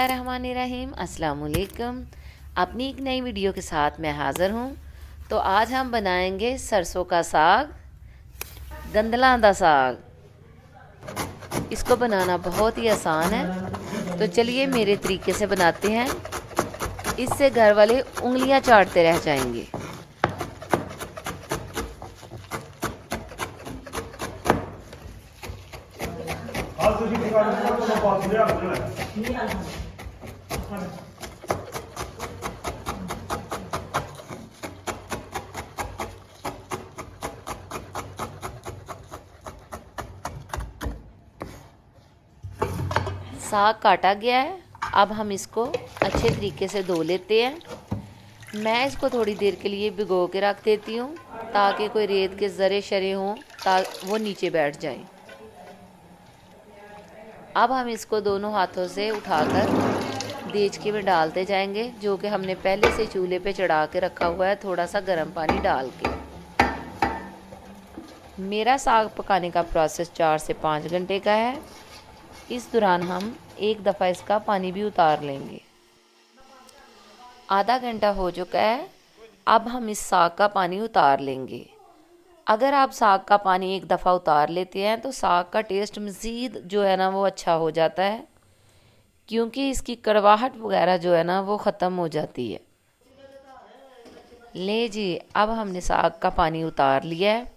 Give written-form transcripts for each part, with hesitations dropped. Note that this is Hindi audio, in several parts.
बिस्मिल्लाहिर्रहमानिर्रहीम। अस्सलाम वालेकुम। अपनी एक नई वीडियो के साथ मैं हाज़िर हूँ। तो आज हम बनाएंगे सरसों का साग, गंदला दा साग। इसको बनाना बहुत ही आसान है। तो चलिए मेरे तरीके से बनाते हैं। इससे घर वाले उंगलियां चाटते रह जाएंगे। साग काटा गया है। अब हम इसको अच्छे तरीके से धो लेते हैं। मैं इसको थोड़ी देर के लिए भिगो के रख देती हूँ ताकि कोई रेत के ज़रे शरे हों वो नीचे बैठ जाएं। अब हम इसको दोनों हाथों से उठाकर देचके में डालते जाएंगे, जो कि हमने पहले से चूल्हे पे चढ़ा के रखा हुआ है, थोड़ा सा गर्म पानी डाल के। मेरा साग पकाने का प्रोसेस 4 से 5 घंटे का है। इस दौरान हम एक दफ़ा इसका पानी भी उतार लेंगे। आधा घंटा हो चुका है। अब हम इस साग का पानी उतार लेंगे। अगर आप साग का पानी एक दफ़ा उतार लेते हैं तो साग का टेस्ट मज़ीद जो है ना वो अच्छा हो जाता है, क्योंकि इसकी कड़वाहट वगैरह जो है ना वो ख़त्म हो जाती है। ले जी, अब हमने साग का पानी उतार लिया है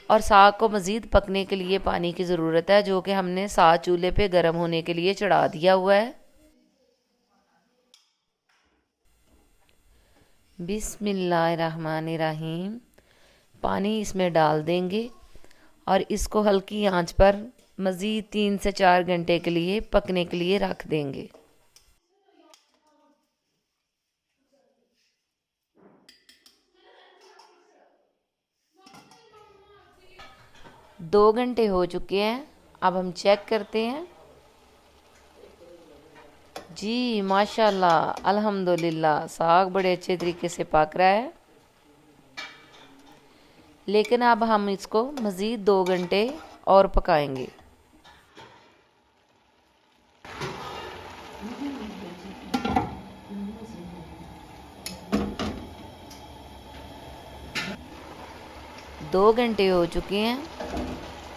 और साग को मज़ीद पकने के लिए पानी की ज़रूरत है, जो कि हमने साग चूल्हे पे गर्म होने के लिए चढ़ा दिया हुआ है। बिस्मिल्लाहिर्रहमानिर्रहीम। पानी इसमें डाल देंगे और इसको हल्की आंच पर मज़ीद 3 से 4 घंटे के लिए पकने के लिए रख देंगे। दो घंटे हो चुके हैं। अब हम चेक करते हैं। जी माशाल्लाह, अल्हम्दुलिल्लाह, साग बड़े अच्छे तरीके से पक रहा है। लेकिन अब हम इसको मज़ीद 2 घंटे और पकाएंगे। दो घंटे हो चुके हैं।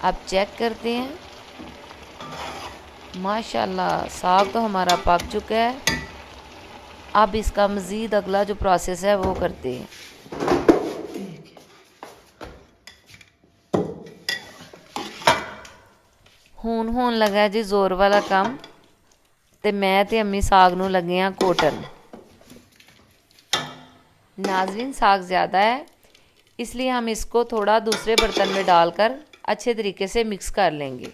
अब चेक करते हैं। माशाल्लाह, साग तो हमारा पक चुका है। अब इसका मज़ीद अगला जो प्रोसेस है वो करते हैं। ਹੁਣ ਹੋਣ लगा जी जोर वाला काम, ते मैं ते अम्मी साग नूं लगे हाँ कोटन। नाज़रीन, साग ज़्यादा है, इसलिए हम इसको थोड़ा दूसरे बर्तन में डालकर अच्छे तरीके से मिक्स कर लेंगे।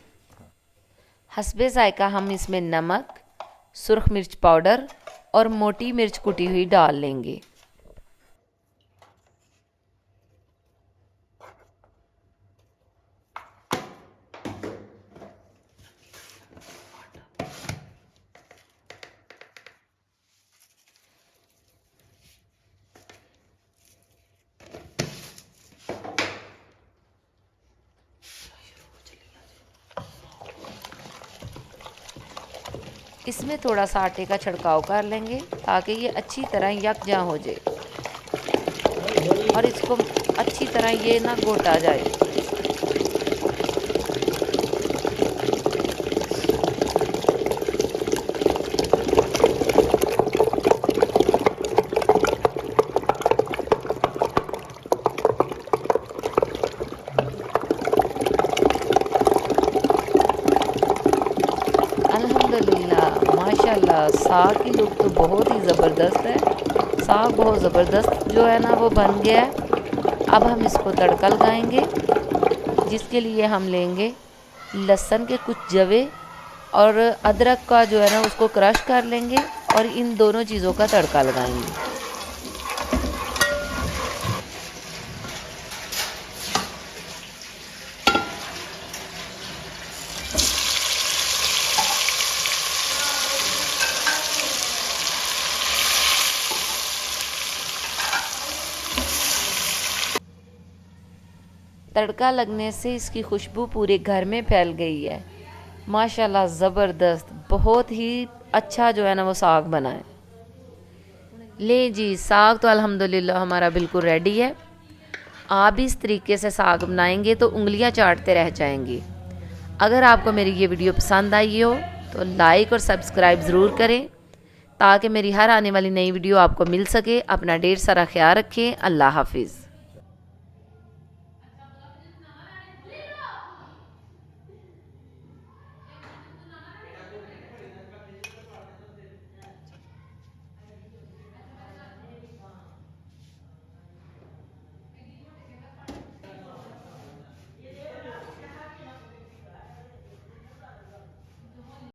हस्बे ज़ायका हम इसमें नमक, सुर्ख मिर्च पाउडर और मोटी मिर्च कुटी हुई डाल लेंगे। इसमें थोड़ा सा आटे का छिड़काव कर लेंगे ताकि ये अच्छी तरह यकजा हो जाए और इसको अच्छी तरह ये ना घोटा जाए। अल्हम्दुलिल्लाह, माशाल्लाह, साग की लुक तो बहुत ही ज़बरदस्त है। साग बहुत ज़बरदस्त जो है ना वो बन गया है। अब हम इसको तड़का लगाएंगे, जिसके लिए हम लेंगे लहसुन के कुछ जवे और अदरक का जो है ना उसको क्रश कर लेंगे और इन दोनों चीज़ों का तड़का लगाएंगे। तड़का लगने से इसकी खुशबू पूरे घर में फैल गई है। माशाल्लाह, ज़बरदस्त, बहुत ही अच्छा जो है ना वो साग बनाएं। ले जी, साग तो अल्हम्दुलिल्लाह हमारा बिल्कुल रेडी है। आप भी इस तरीके से साग बनाएंगे तो उंगलियां चाटते रह जाएंगे। अगर आपको मेरी ये वीडियो पसंद आई हो तो लाइक और सब्सक्राइब ज़रूर करें ताकि मेरी हर आने वाली नई वीडियो आपको मिल सके। अपना ढेर सारा ख्याल रखें। अल्लाह हाफिज़।